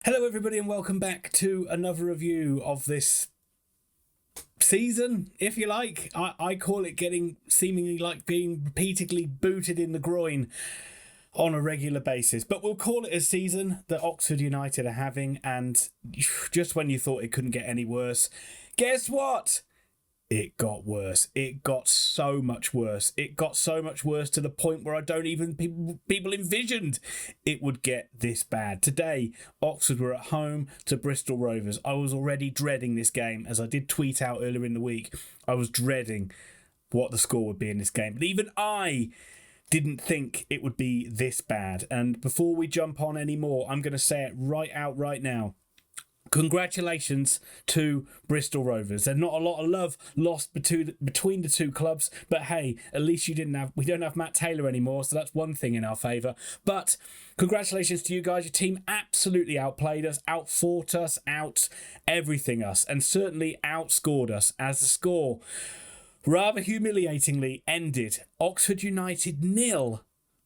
Hello everybody and welcome back to another review of this season, if you like. I call it getting seemingly like being repeatedly booted in the groin on a regular basis. But we'll call it a season that Oxford United are having, and just when you thought it couldn't get any worse, guess what? It got worse. It got so much worse. It got so much worse to the point where I don't even people envisioned it would get this bad. Today, Oxford were at home to Bristol Rovers. I was already dreading this game, as I did tweet out earlier in the week. I was dreading what the score would be in this game. But even I didn't think it would be this bad. And before we jump on any more, I'm going to say it right out right now. Congratulations to Bristol Rovers. There's not a lot of love lost between the two clubs, but hey, at least we don't have Matt Taylor anymore, so that's one thing in our favour. But congratulations to you guys. Your team absolutely outplayed us, outfought us, out everything us, and certainly outscored us, as the score rather humiliatingly ended Oxford United 0.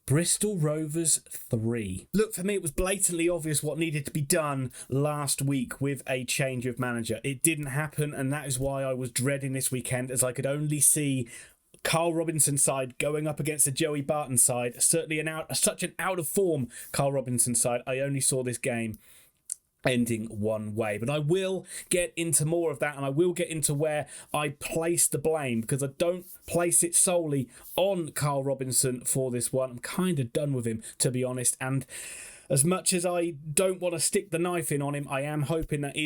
Bristol Rovers 3. Look, for me, it was blatantly obvious what needed to be done last week with a change of manager. It didn't happen, and that is why I was dreading this weekend, as I could only see Karl Robinson's side going up against the Joey Barton side. Certainly such an out-of-form Karl Robinson side. I only saw this game ending one way. But I will get into more of that, and I will get into where I place the blame, because I don't place it solely on Karl Robinson for this one. I'm kind of done with him, to be honest, and as much as I don't want to stick the knife in on him, I am hoping that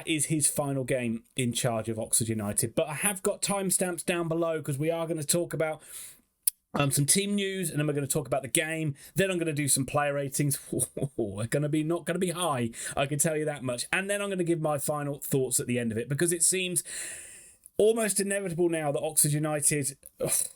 is his final game in charge of Oxford United. But I have got timestamps down below, because we are going to talk about some team news, and then we're going to talk about the game. Then I'm going to do some player ratings. They're not going to be high, I can tell you that much. And then I'm going to give my final thoughts at the end of it, because it seems almost inevitable now that Oxford United,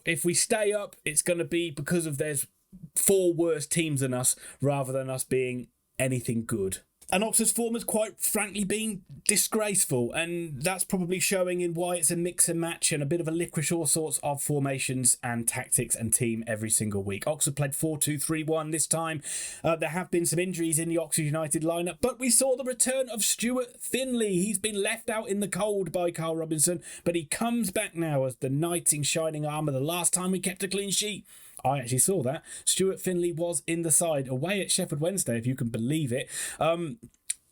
if we stay up, it's going to be because of there's 4 worse teams than us, rather than us being anything good. And Oxford's form has quite frankly been disgraceful, and that's probably showing in why it's a mix and match and a bit of a licorice all sorts of formations and tactics and team every single week. Oxford played 4-2-3-1 this time. There have been some injuries in the Oxford United lineup, but we saw the return of Stuart Finlay. He's been left out in the cold by Karl Robinson, but he comes back now as the knight in shining armour. The last time we kept a clean sheet, I actually saw that. Stuart Finlay was in the side away at Sheffield Wednesday, if you can believe it.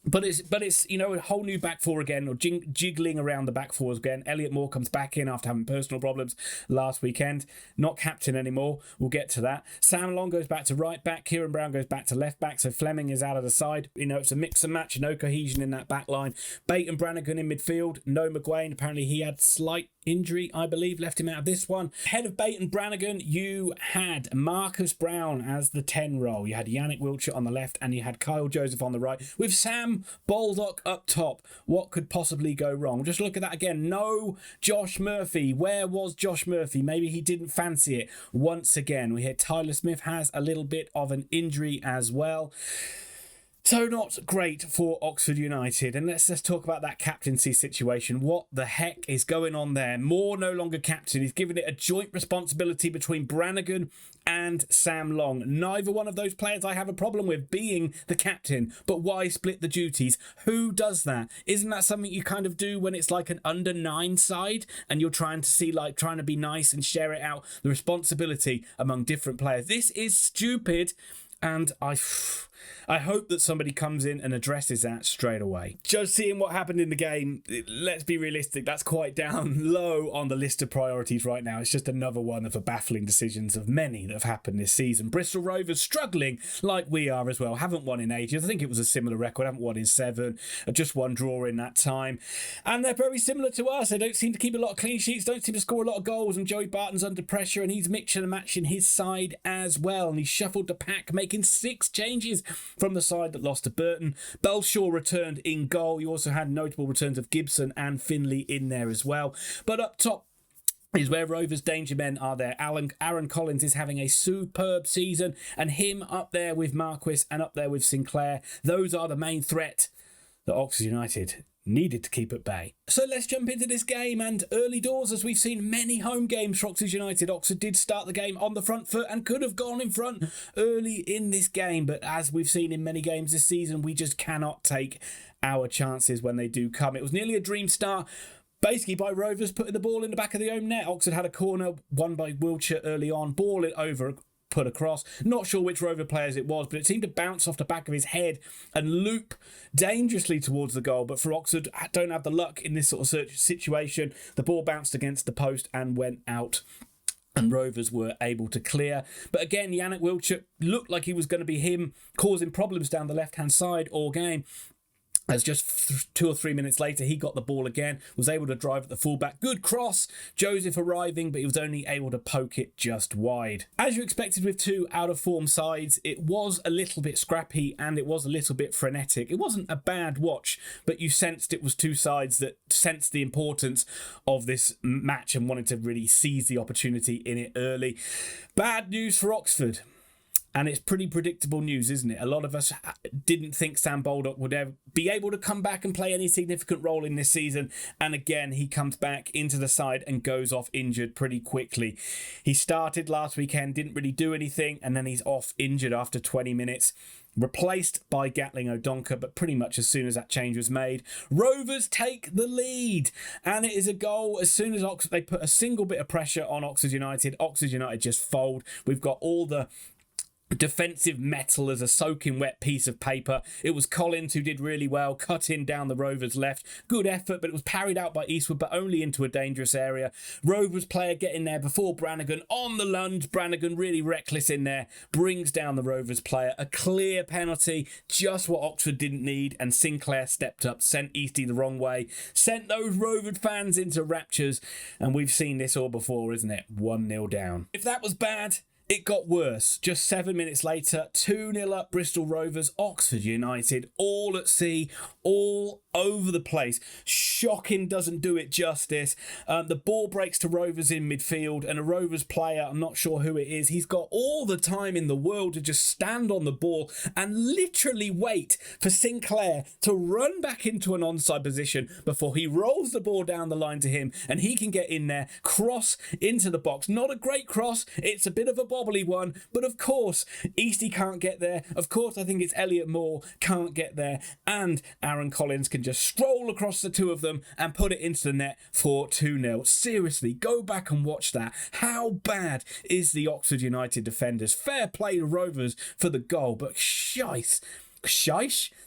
But it's a whole new back four again, or jiggling around the back fours again. Elliot Moore comes back in after having personal problems last weekend. Not captain anymore. We'll get to that. Sam Long goes back to right back. Kieran Brown goes back to left back. So Fleming is out of the side. It's a mix and match. No cohesion in that back line. Bate and Brannigan in midfield. No McGuane. Apparently he had slight injury, I believe, left him out of this one. Head of Bate and Brannigan, you had Marcus Brown as the 10 role. You had Yannick Wiltshire on the left, and you had Kyle Joseph on the right, with Sam Baldock up top. What could possibly go wrong? Just look at that again. No Josh Murphy. Where was Josh Murphy? Maybe he didn't fancy it once again. We hear Tyler Smith has a little bit of an injury as well. So not great for Oxford United. And let's just talk about that captaincy situation. What the heck is going on there? Moore no longer captain. He's given it a joint responsibility between Brannigan and Sam Long. Neither one of those players I have a problem with being the captain. But why split the duties? Who does that? Isn't that something you kind of do when it's like an under-9 side and you're trying to be nice and share it out, the responsibility among different players? This is stupid. And I hope that somebody comes in and addresses that straight away. Just seeing what happened in the game, let's be realistic, that's quite down low on the list of priorities right now. It's just another one of the baffling decisions of many that have happened this season. Bristol Rovers struggling like we are as well. Haven't won in ages. I think it was a similar record. Haven't won in 7. Just one draw in that time. And they're very similar to us. They don't seem to keep a lot of clean sheets, don't seem to score a lot of goals. And Joey Barton's under pressure, and he's mixing and matching his side as well. And he shuffled the pack, making 6 changes from the side that lost to Burton. Belshaw returned in goal. You also had notable returns of Gibson and Finlay in there as well. But up top is where Rovers' danger men are there. Aaron Collins is having a superb season, and him up there with Marquis and up there with Sinclair. Those are the main threat that Oxford United needed to keep at bay. So let's jump into this game, and early doors, as we've seen many home games for Oxford United. Oxford did start the game on the front foot and could have gone in front early in this game, but as we've seen in many games this season, we just cannot take our chances when they do come. It was nearly a dream start, basically by Rovers putting the ball in the back of the own net. Oxford had a corner won by Wiltshire early on, ball it over, put across. Not sure which Rover players it was, but it seemed to bounce off the back of his head and loop dangerously towards the goal. But for Oxford, don't have the luck in this sort of situation. The ball bounced against the post and went out, and Rovers were able to clear. But again, Yannick Wiltshire looked like he was going to be him causing problems down the left-hand side all game. As just 2 or 3 minutes later, he got the ball again, was able to drive at the fullback. Good cross, Joseph arriving, but he was only able to poke it just wide. As you expected with two out-of-form sides, it was a little bit scrappy and it was a little bit frenetic. It wasn't a bad watch, but you sensed it was two sides that sensed the importance of this match and wanted to really seize the opportunity in it early. Bad news for Oxford. And it's pretty predictable news, isn't it? A lot of us didn't think Sam Baldock would ever be able to come back and play any significant role in this season. And again, he comes back into the side and goes off injured pretty quickly. He started last weekend, didn't really do anything, and then he's off injured after 20 minutes. Replaced by Gatling O'Donker, but pretty much as soon as that change was made, Rovers take the lead. And it is a goal as soon as they put a single bit of pressure on Oxford United. Oxford United just fold. We've got all the defensive metal as a soaking wet piece of paper. It was Collins who did really well, cutting down the Rovers left. Good effort, but it was parried out by Eastwood, but only into a dangerous area. Rovers player getting there before Brannigan on the lunge. Brannigan really reckless in there, brings down the Rovers player. A clear penalty, just what Oxford didn't need, and Sinclair stepped up, sent Eastie the wrong way, sent those Rovers fans into raptures, and we've seen this all before, isn't it? 1-0 down. If that was bad, it got worse. Just 7 minutes later, 2-0 up Bristol Rovers. Oxford United all at sea, all over the place. Shocking doesn't do it justice. The ball breaks to Rovers in midfield, and a Rovers player, I'm not sure who it is, he's got all the time in the world to just stand on the ball and literally wait for Sinclair to run back into an onside position before he rolls the ball down the line to him, and he can get in there, cross into the box. Not a great cross, it's a bit of a bobbly one, but of course Eastie can't get there. Of course, I think it's Elliot Moore can't get there, and Aaron Collins can just stroll across the two of them and put it into the net for 2-0. Seriously, go back and watch that. How bad is the Oxford United defenders? Fair play to Rovers for the goal, but Shish?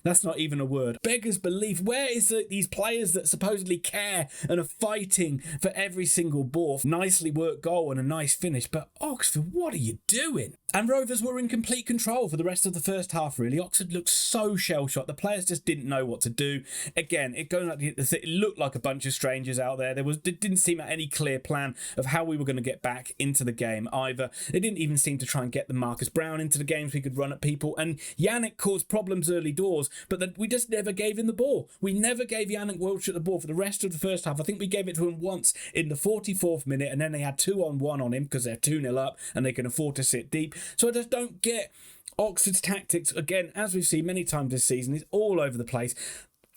That's not even a word. Beggars belief. Where is these players that supposedly care and are fighting for every single ball? Nicely worked goal and a nice finish, but Oxford, what are you doing? And Rovers were in complete control for the rest of the first half, really. Oxford looked so shell-shocked. The players just didn't know what to do. Again, it looked like a bunch of strangers out there. There didn't seem any clear plan of how we were going to get back into the game either. They didn't even seem to try and get the Marcus Brown into the game so he could run at people. And Yannick caused problems early doors, but we just never gave him the ball. We never gave Yannick Wiltshire the ball for the rest of the first half. I think we gave it to him once in the 44th minute, and then they had 2-on-1 on him because they're 2-0 up and they can afford to sit deep. So I just don't get Oxford's tactics. Again, as we've seen many times this season, it's all over the place.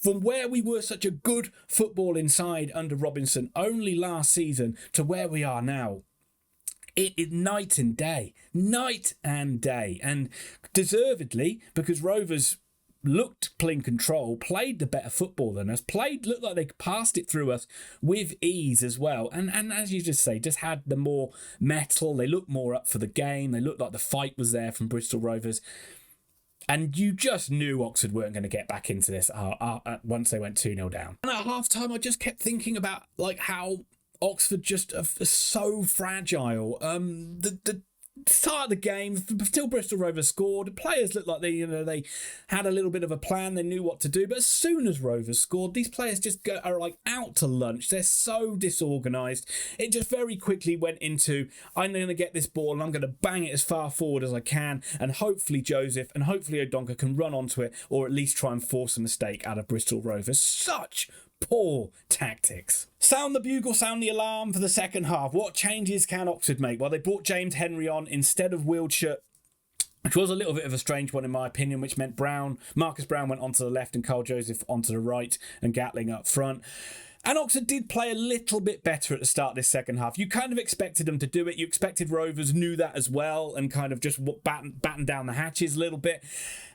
From where we were such a good football inside under Robinson only last season to where we are now, it is night and day. Night and day. And deservedly, because Rovers looked in control, played the better football than us, looked like they passed it through us with ease as well. And as you just say, just had the more metal. They looked more up for the game. They looked like the fight was there from Bristol Rovers. And you just knew Oxford weren't going to get back into this once they went 2-0 down. And at half-time, I just kept thinking about how Oxford just are so fragile. The start of the game, still Bristol Rovers scored. The players looked like they had a little bit of a plan. They knew what to do. But as soon as Rovers scored, these players just are out to lunch. They're so disorganised. It just very quickly went into, I'm going to get this ball and I'm going to bang it as far forward as I can. And hopefully Joseph and hopefully O'Donker can run onto it, or at least try and force a mistake out of Bristol Rovers. Such poor tactics. Sound the bugle, sound the alarm for the second half. What changes can Oxford make? Well, they brought James Henry on instead of Wiltshire which was a little bit of a strange one in my opinion, which meant Marcus Brown went onto the left and Karl Joseph onto the right and Gatling up front. And Oxford did play a little bit better at the start of this second half. You kind of expected them to do it. You expected Rovers knew that as well and kind of just batten down the hatches a little bit.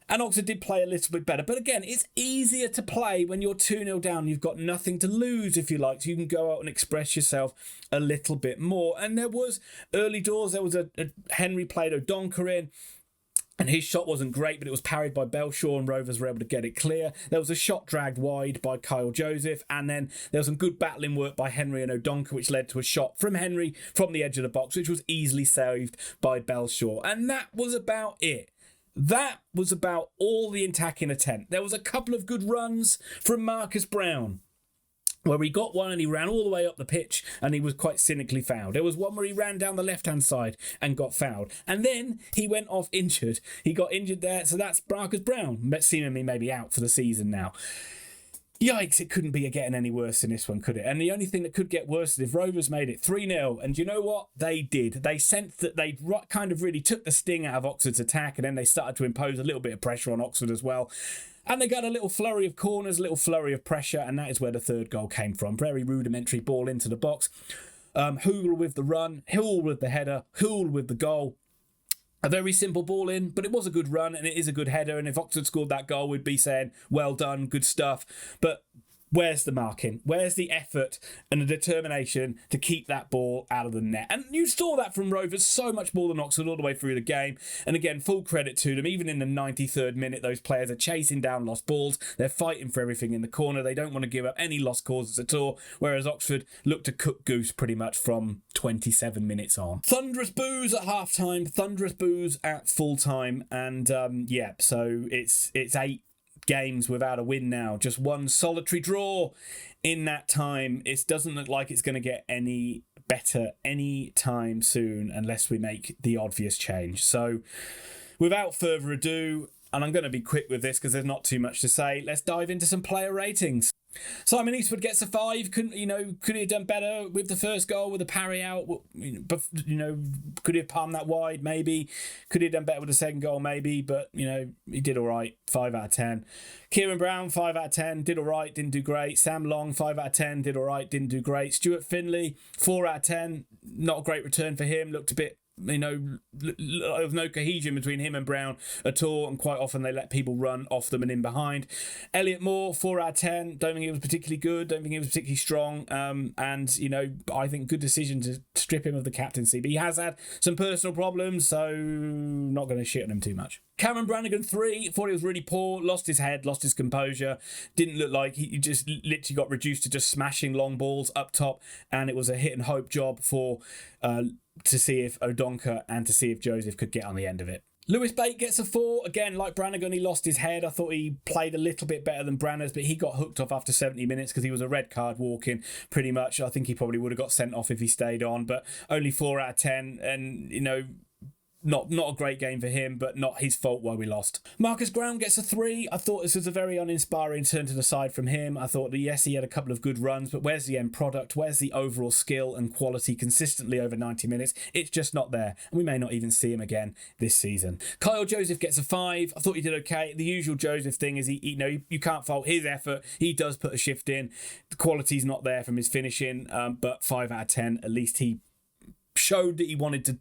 And Oxford did play a little bit better. But again, it's easier to play when you're 2-0 down. You've got nothing to lose, if you like. So you can go out and express yourself a little bit more. And there was early doors. There was a Henry played O'Donker in. And his shot wasn't great, but it was parried by Belshaw and Rovers were able to get it clear. There was a shot dragged wide by Karl Joseph, and then there was some good battling work by Henry and O'Donker, which led to a shot from Henry from the edge of the box, which was easily saved by Belshaw. And that was about it. That was about all the attacking attempt. There was a couple of good runs from Marcus Brown, where he got one and he ran all the way up the pitch and he was quite cynically fouled. There was one where he ran down the left-hand side and got fouled. And then he went off injured. He got injured there, so that's Marcus Brown, seemingly maybe out for the season now. Yikes, it couldn't be getting any worse than this one, could it? And the only thing that could get worse is if Rovers made it 3-0. And you know what? They did. They sensed that they kind of really took the sting out of Oxford's attack, and then they started to impose a little bit of pressure on Oxford as well. And they got a little flurry of corners, a little flurry of pressure, and that is where the third goal came from. Very rudimentary ball into the box. Hoogle with the run, Hill with the header, Hool with the goal. A very simple ball in, but it was a good run and it is a good header. And if Oxford scored that goal, we'd be saying, well done, good stuff. But where's the marking? Where's the effort and the determination to keep that ball out of the net? And you saw that from Rovers so much more than Oxford all the way through the game. And again, full credit to them. Even in the 93rd minute, those players are chasing down lost balls. They're fighting for everything in the corner. They don't want to give up any lost causes at all. Whereas Oxford looked to cook goose pretty much from 27 minutes on. Thunderous boos at half-time. Thunderous boos at full-time. And so it's 8 games without a win now. Just one solitary draw in that time. It doesn't look like it's going to get any better any time soon unless we make the obvious change. So without further ado, and I'm going to be quick with this because there's not too much to say, let's dive into some player ratings. Simon Eastwood gets a 5. Could he have done better with the first goal with the parry out? Could he have palmed that wide? Maybe. Could he have done better with the second goal? Maybe. But he did all right. 5 out of 10. Kieran Brown, 5 out of 10. Did all right. Didn't do great. Sam Long, 5 out of 10. Did all right. Didn't do great. Stuart Finley, 4 out of 10. Not a great return for him. Looked a bit. There was no cohesion between him and Brown at all, and quite often they let people run off them and in behind. Elliot Moore, 4 out of 10. Don't think he was particularly good. Don't think he was particularly strong. I think good decision to strip him of the captaincy. But he has had some personal problems, so not going to shit on him too much. Cameron Brannigan, 3. Thought he was really poor. Lost his head, lost his composure. Didn't look like he just literally got reduced to just smashing long balls up top, and it was a hit and hope job for to see if O'Donker and to see if Joseph could get on the end of it. Lewis Bate gets a 4. Again, like Brannigan, he lost his head. I thought he played a little bit better than Branners, but he got hooked off after 70 minutes because he was a red card walking pretty much. I think he probably would have got sent off if he stayed on, but only 4 out of 10. And, not a great game for him, but not his fault why we lost. Marcus Graham gets a 3. I thought this was a very uninspiring turn to the side from him. I thought that, yes, he had a couple of good runs, but where's the end product? Where's the overall skill and quality consistently over 90 minutes? It's just not there, and we may not even see him again this season. Karl Joseph gets a 5. I thought he did okay. The usual Joseph thing is you can't fault his effort. He does put a shift in. The quality's not there from his finishing, but 5 out of 10. At least he showed that he wanted to.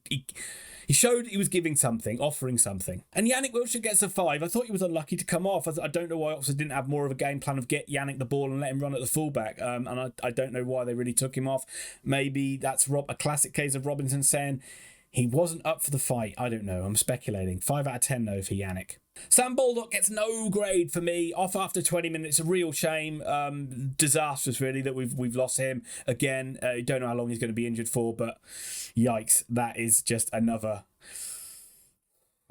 He showed he was giving something, offering something. And Yannick Wilshire gets a 5. I thought he was unlucky to come off. I don't know why Oxford didn't have more of a game plan of get Yannick the ball and let him run at the fullback. And I don't know why they really took him off. Maybe that's a classic case of Robinson saying he wasn't up for the fight. I don't know. I'm speculating. 5 out of 10 though for Yannick. Sam Baldock gets no grade for me. Off after 20 minutes. A real shame. Disastrous, really, that we've lost him again. Don't know how long he's going to be injured for, but yikes, that is just another.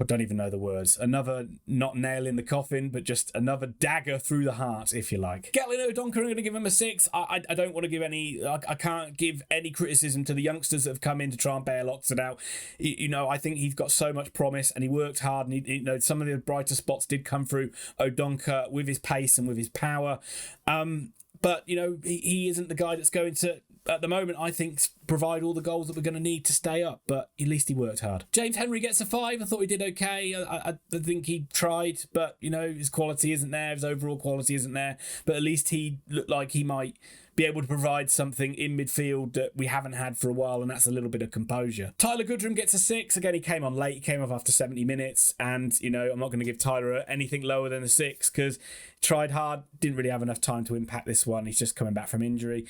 I don't even know the words. Another not nail in the coffin, but just another dagger through the heart, if you like. Gatling O'Donker, I'm going to give him a 6. I don't want to give any. I can't give any criticism to the youngsters that have come in to try and bail Oxford out. I think he's got so much promise, and he worked hard. And some of the brighter spots did come through O'Donker with his pace and with his power. But he isn't the guy that's going to at the moment, I think, provide all the goals that we're going to need to stay up, but at least he worked hard. James Henry gets a 5. I thought he did okay. I think he tried, but, his quality isn't there. His overall quality isn't there. But at least he looked like he might be able to provide something in midfield that we haven't had for a while, and that's a little bit of composure. Tyler Goodrum gets a 6. Again, he came on late. He came off after 70 minutes, and, I'm not going to give Tyler anything lower than a 6 because tried hard, didn't really have enough time to impact this one. He's just coming back from injury.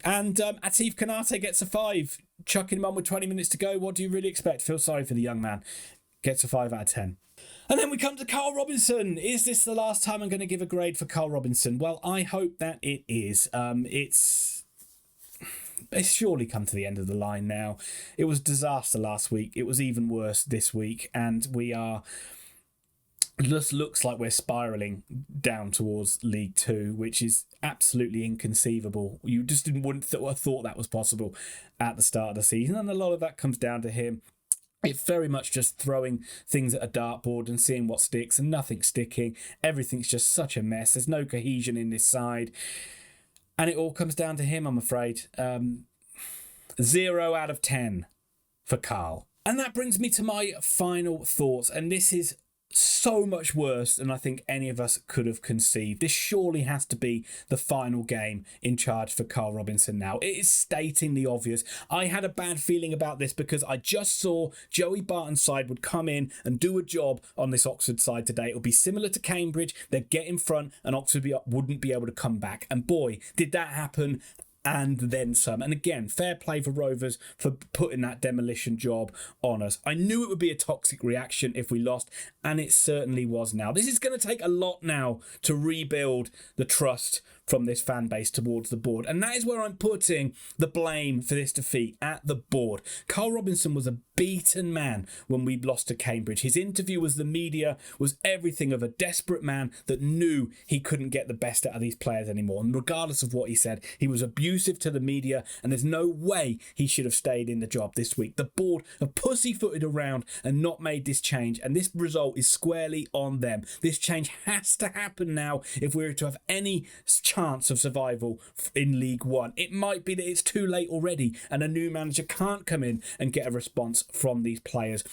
And Atif Kanate gets a 5. Chucking him on with 20 minutes to go. What do you really expect? Feel sorry for the young man. Gets a 5 out of 10. And then we come to Karl Robinson. Is this the last time I'm going to give a grade for Karl Robinson? Well, I hope that it is. It's surely come to the end of the line now. It was disaster last week. It was even worse this week. And it just looks like we're spiralling down towards League Two, which is absolutely inconceivable. You just wouldn't have thought that was possible at the start of the season. And a lot of that comes down to him. It's very much just throwing things at a dartboard and seeing what sticks, and nothing's sticking. Everything's just such a mess. There's no cohesion in this side. And it all comes down to him, I'm afraid. 0 out of 10 for Karl. And that brings me to my final thoughts. And this is so much worse than I think any of us could have conceived. This surely has to be the final game in charge for Karl Robinson now. It is stating the obvious. I had a bad feeling about this because I just saw Joey Barton's side would come in and do a job on this Oxford side today. It would be similar to Cambridge. They'd get in front and Oxford wouldn't be able to come back. And boy, did that happen. And then some. And again, fair play for Rovers for putting that demolition job on us. I knew it would be a toxic reaction if we lost, and it certainly was now. This is going to take a lot now to rebuild the trust from this fan base towards the board. And that is where I'm putting the blame for this defeat, at the board. Karl Robinson was a beaten man when we lost to Cambridge. His interview with the media was everything of a desperate man that knew he couldn't get the best out of these players anymore. And regardless of what he said, he was abusive to the media, and there's no way he should have stayed in the job this week. The board have pussyfooted around and not made this change, and this result is squarely on them. This change has to happen now if we're to have any chance of survival in League One. It might be that it's too late already and a new manager can't come in and get a response from these players.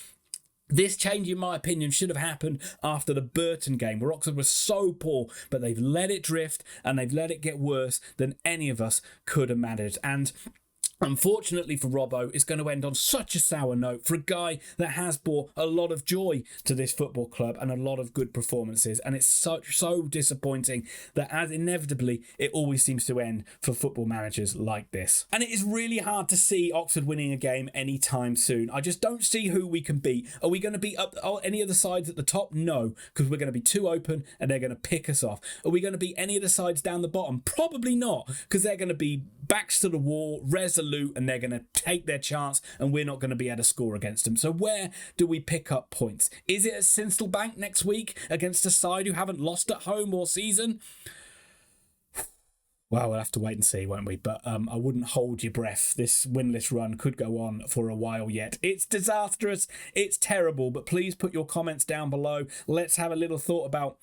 This change, in my opinion, should have happened after the Burton game, where Oxford was so poor, but they've let it drift and they've let it get worse than any of us could have managed. And unfortunately for Robbo, it's going to end on such a sour note for a guy that has brought a lot of joy to this football club and a lot of good performances. And it's so disappointing that, as inevitably, it always seems to end for football managers like this. And it is really hard to see Oxford winning a game anytime soon. I just don't see who we can beat. Are we going to beat up any of the sides at the top? No, because we're going to be too open and they're going to pick us off. Are we going to beat any of the sides down the bottom? Probably not, because they're going to be backs to the wall, resolute, and they're going to take their chance, and we're not going to be able to score against them. So where do we pick up points? Is it at Sinstelbank next week against a side who haven't lost at home all season? Well, we'll have to wait and see, won't we? But I wouldn't hold your breath. This winless run could go on for a while yet. It's disastrous. It's terrible. But please put your comments down below. Let's have a little thought about,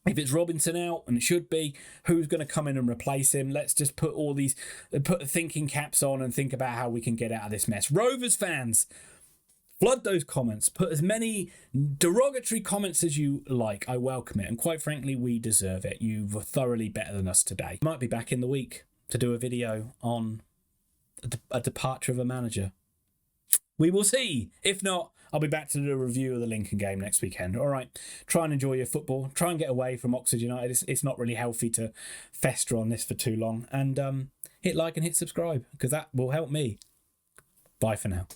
if it's Robinson out, and it should be, who's going to come in and replace him? Let's just put the thinking caps on and think about how we can get out of this mess. Rovers fans, flood those comments. Put as many derogatory comments as you like. I welcome it. And quite frankly, we deserve it. You were thoroughly better than us today. Might be back in the week to do a video on a departure of a manager. We will see. If not, I'll be back to do a review of the Lincoln game next weekend. All right, try and enjoy your football. Try and get away from Oxford United. It's not really healthy to fester on this for too long. And hit like and hit subscribe, because that will help me. Bye for now.